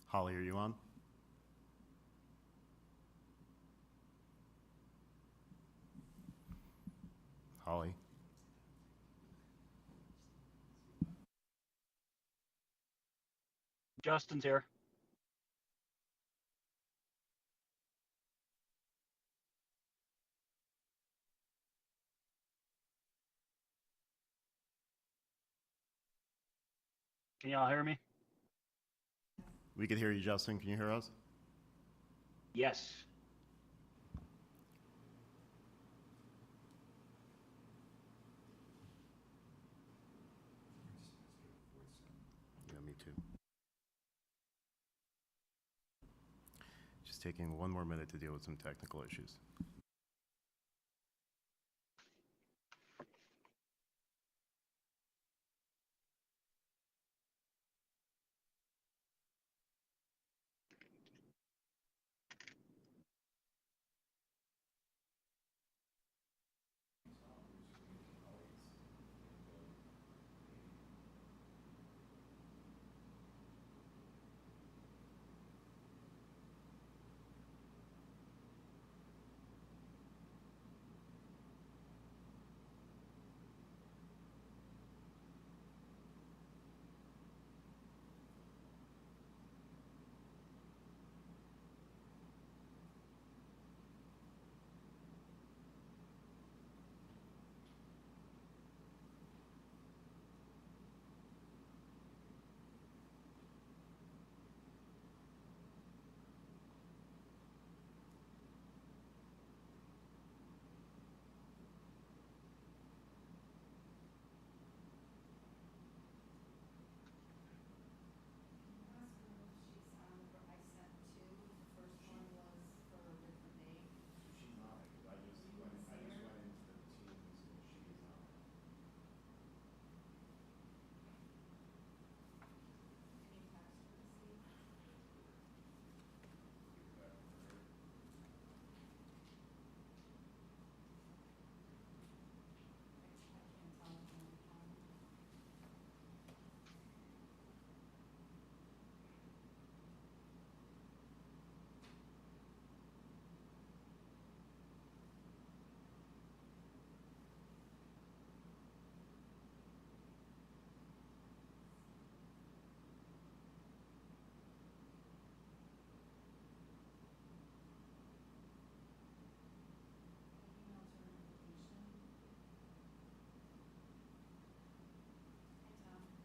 Holly, are you on? Holly? Justin's here. Can y'all hear me? We could hear you, Justin. Can you hear us? Yes. Yeah, me too. Just taking one more minute to deal with some technical issues.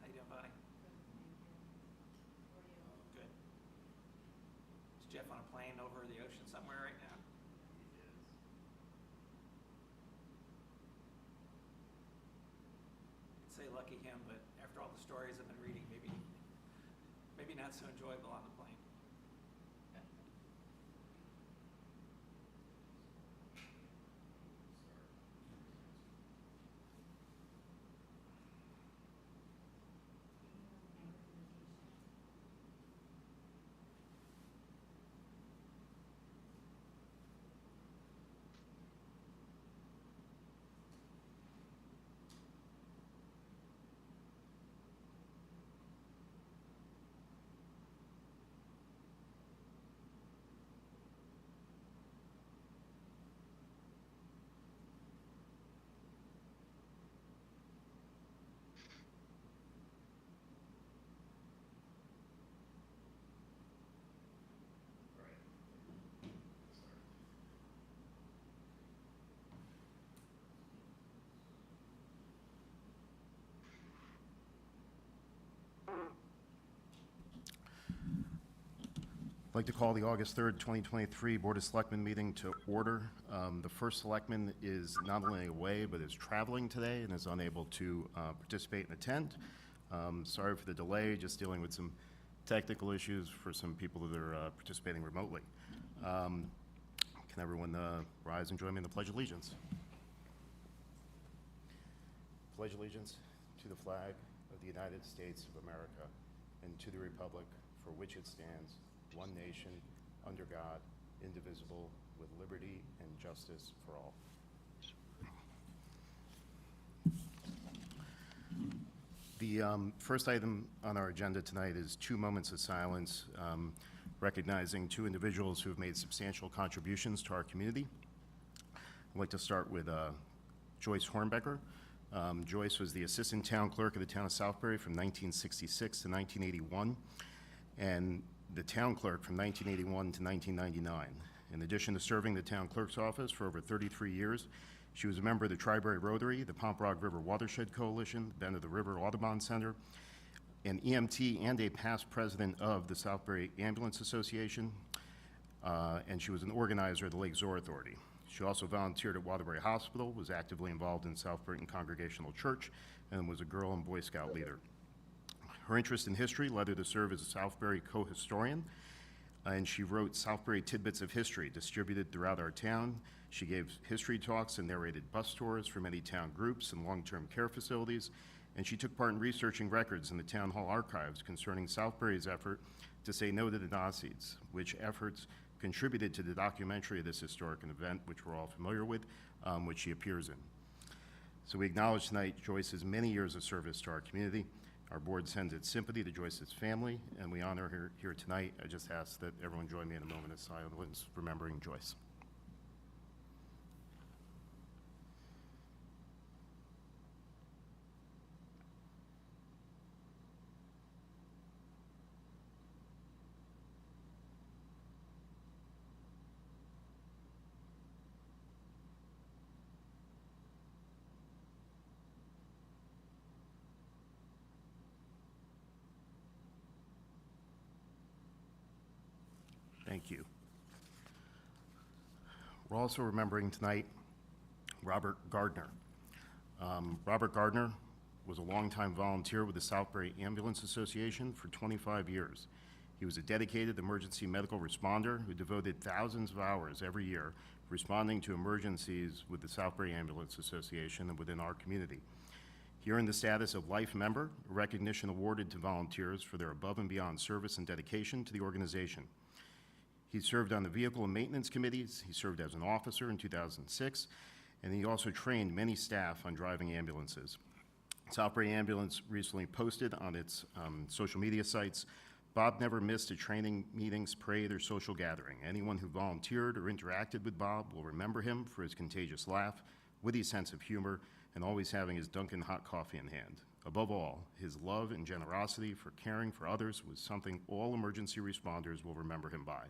How you doing, buddy? Good. Is Jeff on a plane over the ocean somewhere right now? I'd say lucky him, but after all the stories I've been reading, maybe not so enjoyable on the plane. I'd like to call the August 3rd, 2023 Board of Selectmen meeting to order. The first selectman is not only away, but is traveling today and is unable to participate and attend. Sorry for the delay, just dealing with some technical issues for some people that are participating remotely. Can everyone rise and join me in the Pledge of Allegiance? Pledge allegiance to the flag of the United States of America and to the republic for which it stands, one nation, under God, indivisible, with liberty and justice for all. The first item on our agenda tonight is 2 moments of silence, recognizing 2 individuals who have made substantial contributions to our community. I'd like to start with Joyce Hornbecker. Joyce was the assistant town clerk of the town of Southbury from 1966 to 1981, and the town clerk from 1981 to 1999. In addition to serving the town clerk's office for over 33 years, she was a member of the Tri-Bury Rotary, the Pomperaug River Watershed Coalition, the Bend of the River Audubon Center, an EMT and a past president of the Southbury Ambulance Association, and she was an organizer of the Lake Zor Authority. She also volunteered at Waterbury Hospital, was actively involved in South Brighton Congregational Church, and was a Girl and Boy Scout leader. Her interest in history led her to serve as a Southbury co-historian, and she wrote Southbury Tidbits of History, distributed throughout our town. She gave history talks and narrated bus tours for many town groups and long-term care facilities, and she took part in researching records in the town hall archives concerning Southbury's effort to say no to the Nazis, which efforts contributed to the documentary of this historic event, which we're all familiar with, which she appears in. So we acknowledge tonight Joyce's many years of service to our community. Our board sends its sympathy to Joyce's family, and we honor her here tonight. I just ask that everyone join me in a moment of silence, remembering Joyce. Thank you. We're also remembering tonight Robert Gardner. Robert Gardner was a longtime volunteer with the Southbury Ambulance Association for 25 years. He was a dedicated emergency medical responder who devoted thousands of hours every year responding to emergencies with the Southbury Ambulance Association and within our community. He earned the status of Life Member, a recognition awarded to volunteers for their above and beyond service and dedication to the organization. He served on the Vehicle and Maintenance Committees, he served as an officer in 2006, and he also trained many staff on driving ambulances. Southbury Ambulance recently posted on its social media sites, "Bob never missed a training, meetings, parade, or social gathering. Anyone who volunteered or interacted with Bob will remember him for his contagious laugh, witty sense of humor, and always having his Dunkin' hot coffee in hand. Above all, his love and generosity for caring for others was something all emergency responders will remember him by."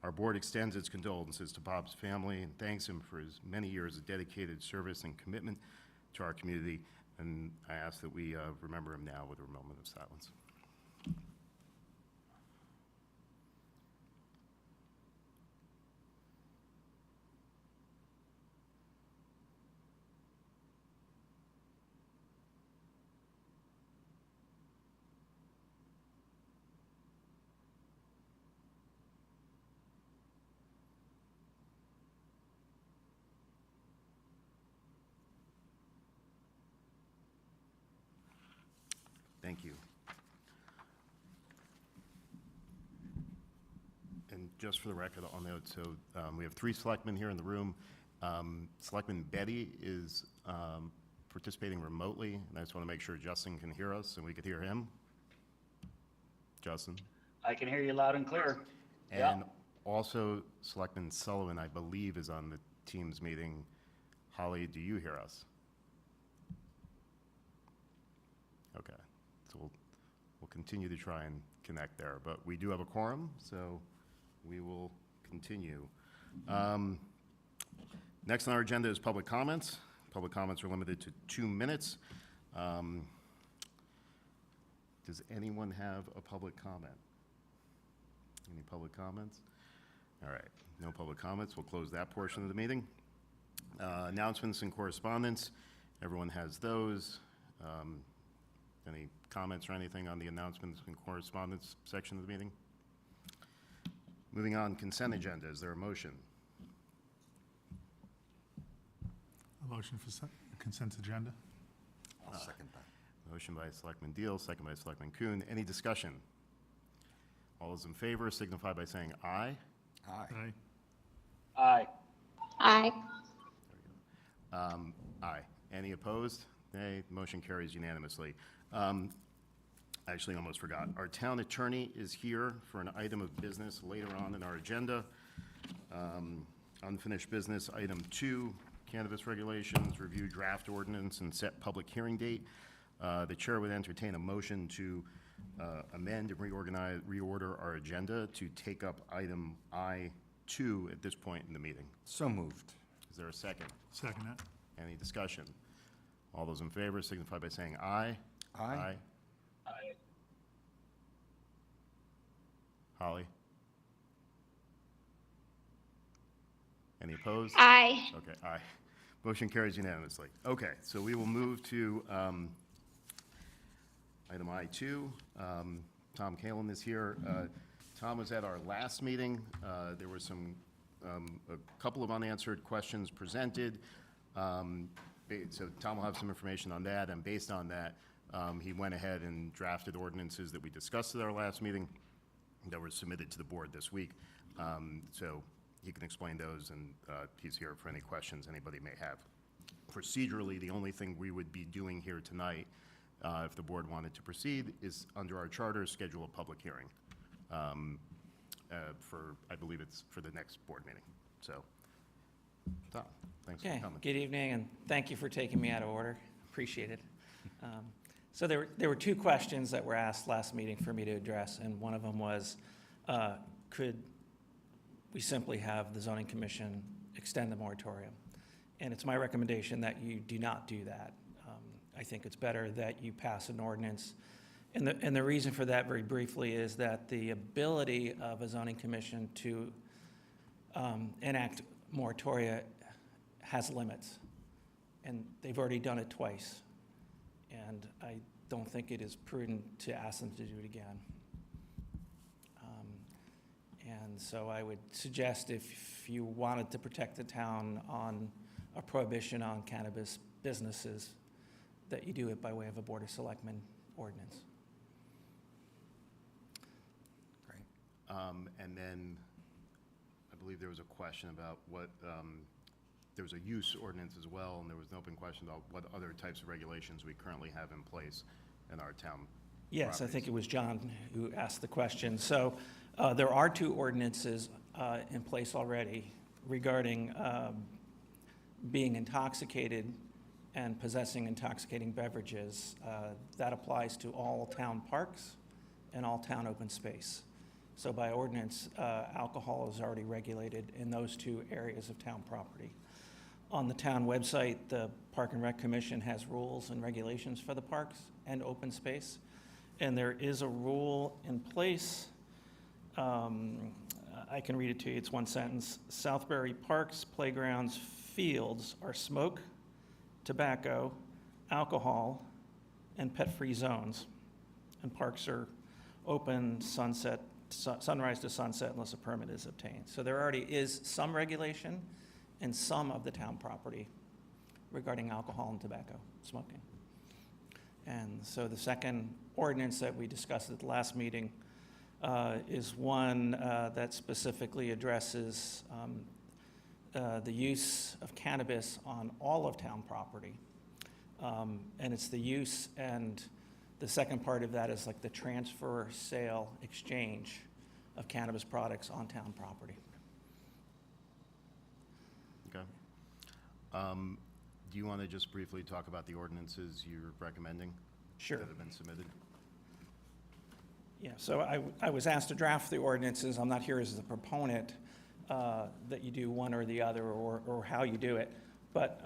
Our board extends its condolences to Bob's family and thanks him for his many years of dedicated service and commitment to our community, and I ask that we remember him now with a moment of silence. Thank you. And just for the record, I'll note, so we have 3 selectmen here in the room. Selectman Betty is participating remotely, and I just want to make sure Justin can hear us and we could hear him. Justin? I can hear you loud and clear. And also Selectman Sullivan, I believe, is on the Teams meeting. Holly, do you hear us? Okay. So we'll continue to try and connect there, but we do have a quorum, so we will continue. Next on our agenda is public comments. Public comments are limited to 2 minutes. Does anyone have a public comment? Any public comments? All right, no public comments. We'll close that portion of the meeting. Announcements and correspondence. Everyone has those. Any comments or anything on the announcements and correspondence section of the meeting? Moving on, consent agenda. Is there a motion? A motion for consent agenda? I'll second that. Motion by Selectman Deal, second by Selectman Kuhn. Any discussion? All those in favor signify by saying aye. Aye. Aye. Aye. Aye. Any opposed? nay. Motion carries unanimously. Actually, almost forgot. Our town attorney is here for an item of business later on in our agenda. Unfinished business, item 2, cannabis regulations, review draft ordinance and set public hearing date. The chair would entertain a motion to amend and reorder our agenda to take up item I2 at this point in the meeting. So moved. Is there a second? Second that. Any discussion? All those in favor signify by saying aye. Aye. Aye. Holly? Any opposed? Aye. Okay, aye. Motion carries unanimously. Okay, so we will move to item I2. Tom Kalin is here. Tom was at our last meeting. There were a couple of unanswered questions presented. So Tom will have some information on that, and based on that, he went ahead and drafted ordinances that we discussed at our last meeting that were submitted to the board this week. So he can explain those, and he's here for any questions anybody may have. Procedurally, the only thing we would be doing here tonight, if the board wanted to proceed, is under our charter, schedule a public hearing for, I believe it's for the next board meeting. So, Tom, thanks for Okay, coming. good evening, and thank you for taking me out of order. Appreciate it. So there were two questions that were asked last meeting for me to address, and one of them was, could we simply have the zoning commission extend the moratorium? And it's my recommendation that you do not do that. I think it's better that you pass an ordinance. And the reason for that, very briefly, is that the ability of a zoning commission to enact moratoria has limits. And they've already done it twice. And I don't think it is prudent to ask them to do it again. And so I would suggest, if you wanted to protect the town on a prohibition on cannabis businesses, that you do it by way of a Board of Selectmen ordinance. Great. And then, I believe there was a question about what, there was a use ordinance as well, and there was an open question about what other types of regulations we currently have in place in our town. Yes, I think it was John who asked the question. So there are two ordinances in place already regarding being intoxicated and possessing intoxicating beverages. That applies to all town parks and all town open space. So by ordinance, alcohol is already regulated in those two areas of town property. On the town website, the Park and Rec Commission has rules and regulations for the parks and open space. And there is a rule in place. I can read it to you. It's one sentence. Southbury parks, playgrounds, fields are smoke, tobacco, alcohol, and pet-free zones. And parks are open sunrise to sunset unless a permit is obtained. So there already is some regulation in some of the town property regarding alcohol and tobacco smoking. And so the second ordinance that we discussed at the last meeting is one that specifically addresses the use of cannabis on all of town property. And it's the use, and the second part of that is like the transfer, sale, exchange of cannabis products on town property. Okay. Do you want to just briefly talk about the ordinances you're recommending? Sure. That have been submitted? Yeah, so I was asked to draft the ordinances. I'm not here as the proponent that you do one or the other or how you do it. But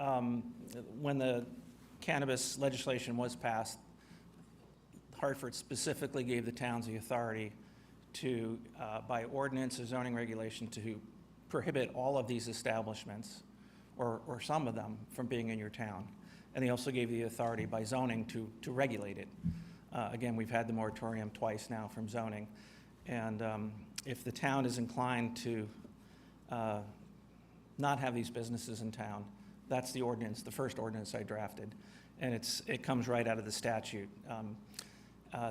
when the cannabis legislation was passed, Hartford specifically gave the towns the authority to, by ordinance or zoning regulation, to prohibit all of these establishments, or some of them, from being in your town. And they also gave the authority by zoning to regulate it. Again, we've had the moratorium twice now from zoning. And if the town is inclined to not have these businesses in town, that's the ordinance, the first ordinance I drafted. And it comes right out of the statute.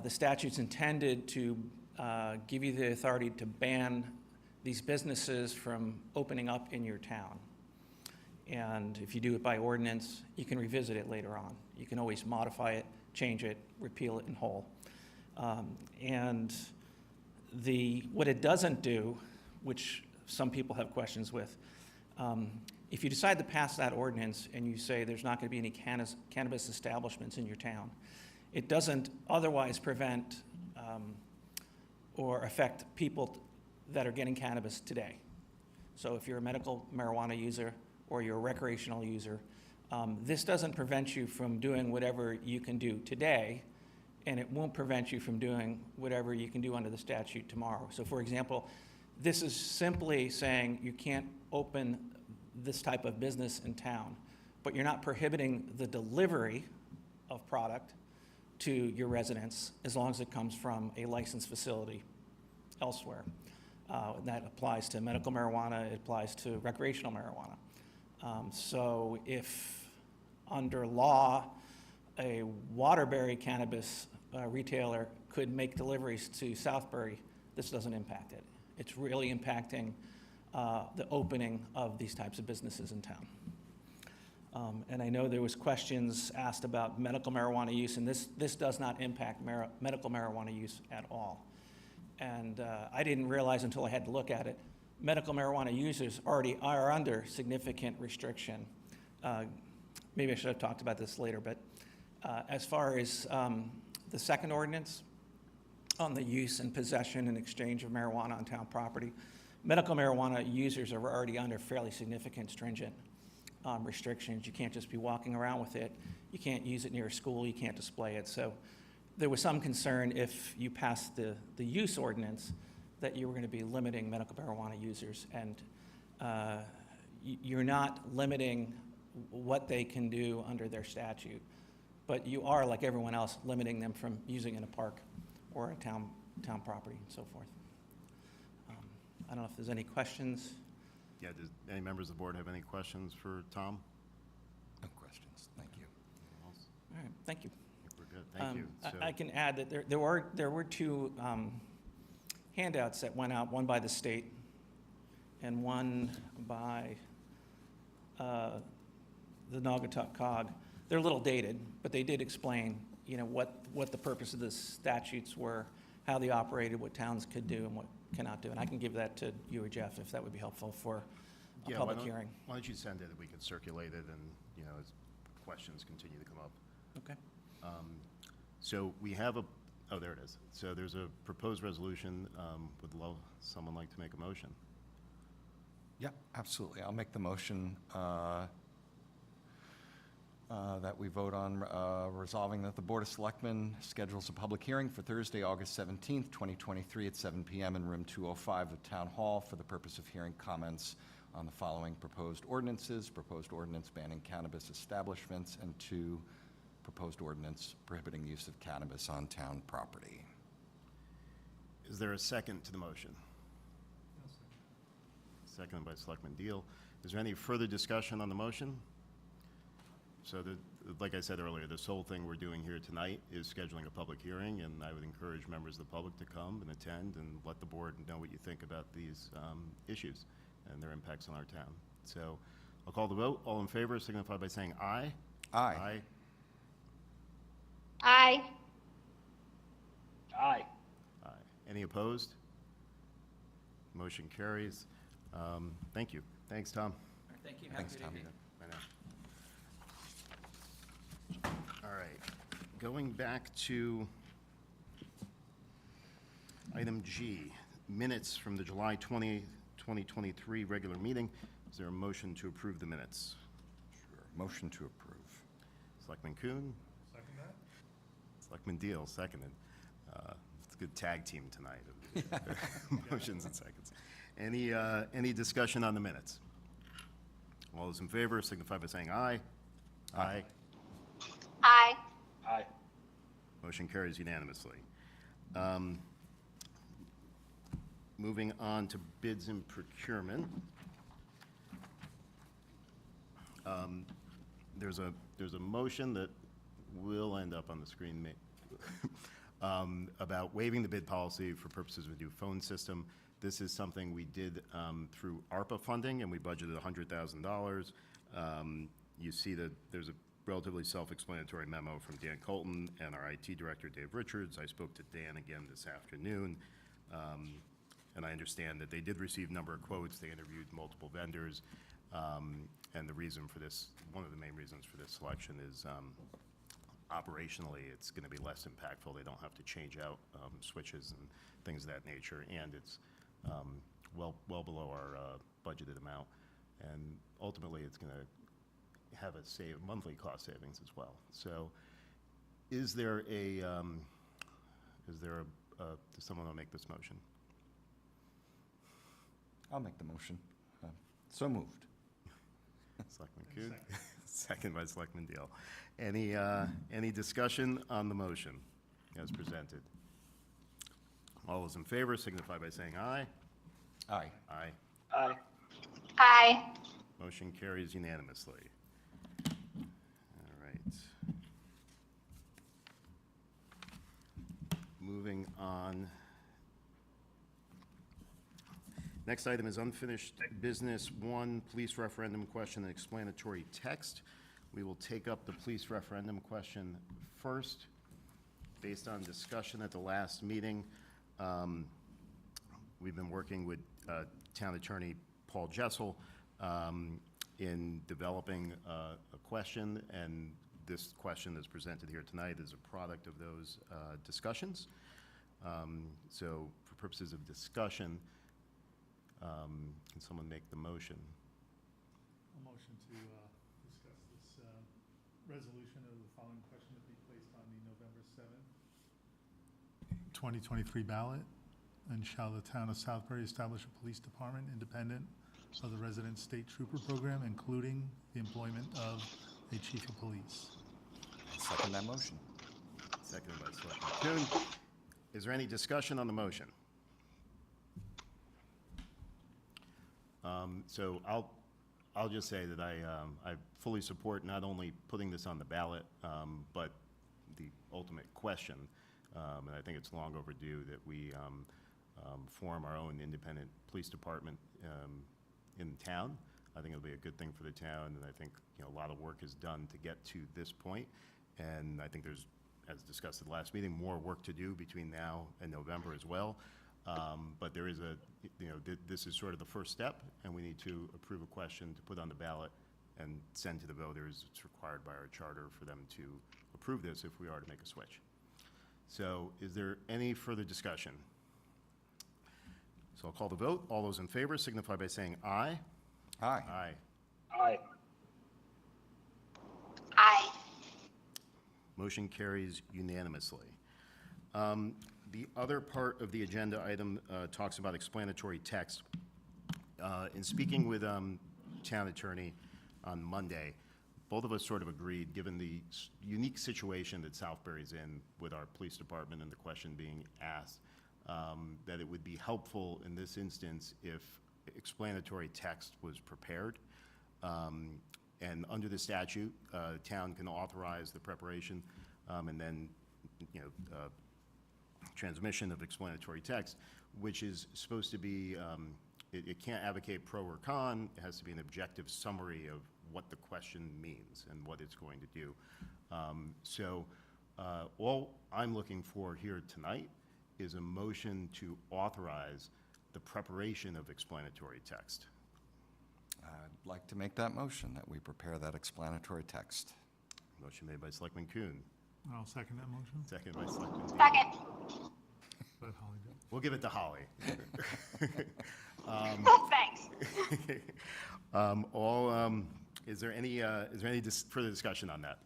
The statute's intended to give you the authority to ban these businesses from opening up in your town. And if you do it by ordinance, you can revisit it later on. You can always modify it, change it, repeal it in whole. And what it doesn't do, which some people have questions with, if you decide to pass that ordinance and you say there's not going to be any cannabis establishments in your town, it doesn't otherwise prevent or affect people that are getting cannabis today. So if you're a medical marijuana user or you're a recreational user, this doesn't prevent you from doing whatever you can do today, and it won't prevent you from doing whatever you can do under the statute tomorrow. So for example, this is simply saying you can't open this type of business in town, but you're not prohibiting the delivery of product to your residents as long as it comes from a licensed facility elsewhere. That applies to medical marijuana, it applies to recreational marijuana. So if under law, a Waterbury cannabis retailer could make deliveries to Southbury, this doesn't impact it. It's really impacting the opening of these types of businesses in town. And I know there was questions asked about medical marijuana use, and this does not impact medical marijuana use at all. And I didn't realize until I had to look at it, medical marijuana users already are under significant restriction. Maybe I should have talked about this later, but as far as the second ordinance on the use and possession and exchange of marijuana on town property, medical marijuana users are already under fairly significant stringent restrictions. You can't just be walking around with it. You can't use it near a school. You can't display it. So there was some concern if you passed the use ordinance that you were going to be limiting medical marijuana users. And you're not limiting what they can do under their statute, but you are, like everyone else, limiting them from using in a park or a town property and so forth. I don't know if there's any questions. Yeah, does any members of the board have any questions for Tom? No questions. Thank you. Anyone else? All right, thank you. I think we're good, thank you. I can add that there were two handouts that went out, one by the state and one by the Naugatuck COG. They're a little dated, but they did explain, what the purpose of the statutes were, how they operated, what towns could do and what cannot do. And I can give that to you or Jeff if that would be helpful for a Yeah, public hearing. Why don't you send it, and we can circulate it, and, as questions continue to come up. Okay. So we have oh, there it is. So there's a proposed resolution. Would someone like to make a motion? Yeah, absolutely. I'll make the motion that we vote on resolving that the Board of Selectmen schedules a public hearing for Thursday, August 17th, 2023 at 7 p.m. in room 205 of Town Hall for the purpose of hearing comments on the following proposed ordinances: proposed ordinance banning cannabis establishments, and 2, proposed ordinance prohibiting use of cannabis on town property. Is there a second to the motion? Seconded by Selectman Deal. Is there any further discussion on the motion? So, like I said earlier, the sole thing we're doing here tonight is scheduling a public hearing, and I would encourage members of the public to come and attend and let the board know what you think about these issues and their impacts on our town. So I'll call the vote. All in favor signify by saying aye. Aye. Aye. Aye. Aye. Aye. Any opposed? Motion carries. Thank you. Thanks, Tom. All right, thank you. Have a Thanks, good Tom. evening. I know. All right, going back to item G, minutes from the July 20, 2023 regular meeting. Is there a motion to approve the minutes? Sure. Motion to approve. Selectman Kuhn, Second that? Selectman Deal, seconded. It's a good tag team tonight of motions and seconds. Any discussion on the minutes? All those in favor signify by saying aye. Aye. Aye. Aye. Motion carries unanimously. Moving on to bids and procurement. There's a motion that will end up on the screen about waiving the bid policy for purposes of a new phone system. This is something we did through ARPA funding, and we budgeted $100,000. You see that there's a relatively self-explanatory memo from Dan Colton and our IT director, Dave Richards. I spoke to Dan again this afternoon, and I understand that they did receive a number of quotes. They interviewed multiple vendors, and the reason for this, one of the main reasons for this selection is operationally, it's going to be less impactful. They don't have to change out switches and things of that nature, and it's well below our budgeted amount. And ultimately, it's going to have a monthly cost savings as well. So, does someone want to make this motion? I'll make the motion. So moved. Selectman Kuhn, second by Selectman Deal. Any discussion on the motion as presented? All those in favor signify by saying aye. Aye. Aye. Aye. Aye. Motion carries unanimously. All right. Moving on. Next item is unfinished business 1, police referendum question and explanatory text. We will take up the police referendum question first. Based on discussion at the last meeting, we've been working with Town Attorney Paul Jessel in developing a question, and this question that's presented here tonight is a product of those discussions. So for purposes of discussion, can someone make the motion? A motion to discuss this resolution of the following question to be placed on the November 7th, 2023 ballot. And shall the town of Southbury establish a police department independent of the resident state trooper program, including the employment of a chief of police? Second that motion. Seconded by Selectman Kuhn. Is there any discussion on the motion? So I'll just say that I fully support not only putting this on the ballot, but the ultimate question, and I think it's long overdue that we form our own independent police department in town. I think it'll be a good thing for the town, and I think a lot of work is done to get to this point, and I think there's, as discussed at the last meeting, more work to do between now and November as well. But there is this is sort of the first step, and we need to approve a question to put on the ballot and send to the voters. It's required by our charter for them to approve this if we are to make a switch. So is there any further discussion? So I'll call the vote. All those in favor signify by saying aye. Aye. Aye. Aye. Aye. Motion carries unanimously. The other part of the agenda item talks about explanatory text. In speaking with town attorney on Monday, both of us sort of agreed, given the unique situation that Southbury's in with our police department and the question being asked, that it would be helpful in this instance if explanatory text was prepared. And under the statute, town can authorize the preparation and then, transmission of explanatory text, which is supposed to be, it can't advocate pro or con. It has to be an objective summary of what the question means and what it's going to do. So all I'm looking for here tonight is a motion to authorize the preparation of explanatory text. I'd like to make that motion, that we prepare that explanatory text. Motion made by Selectman Kuhn, I'll second that motion. second by Selectman Dean. Second. Let Holly do it. We'll give it to Holly. Thanks. Is there any further discussion on that?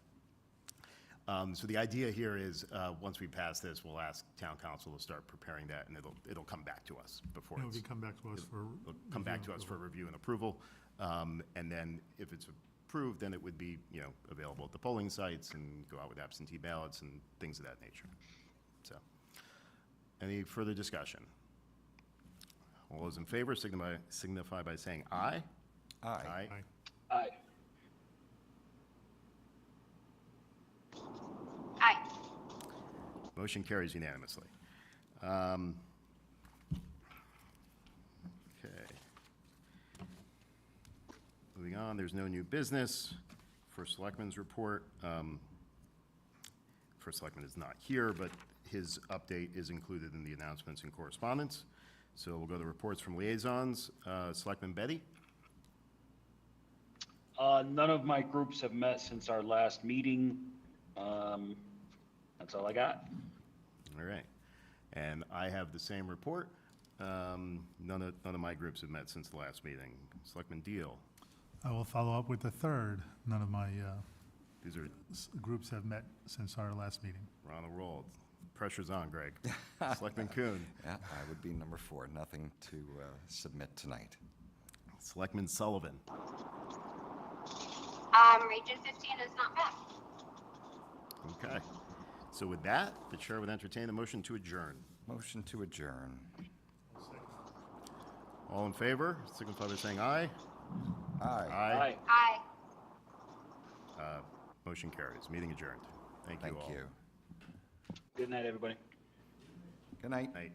So the idea here is, once we pass this, we'll ask town council to start preparing that, and it'll come back to us before It'll it's, come back to us for. it'll come back to us for review and approval. And then if it's approved, then it would be, available at the polling sites and go out with absentee ballots and things of that nature. So, any further discussion? All those in favor signify by saying aye. Aye. Aye. Aye. Aye. Motion carries unanimously. Okay. Moving Moving on, there's no new business. First Selectman's report. First Selectman is not here, but his update is included in the announcements and correspondence. So we'll go to reports from liaisons. Selectman Betty? None of my groups have met since our last meeting. That's all I got. All right. And I have the same report. None of my groups have met since the last meeting. Selectman Deal? I will follow up with the third. None of my These are, groups have met since our last meeting. we're on a roll. Pressure's on, Greg. Selectman Kuhn? Yeah, I would be number 4. Nothing to submit tonight. Selectman Sullivan? Region 15 is not met. Okay. So with that, the chair would entertain a motion to adjourn. Motion to adjourn. All in favor, signify by saying aye. Aye. Aye. Aye. Motion carries. Meeting adjourned. Thank you Thank all. you. Good night, everybody. Good night. Night.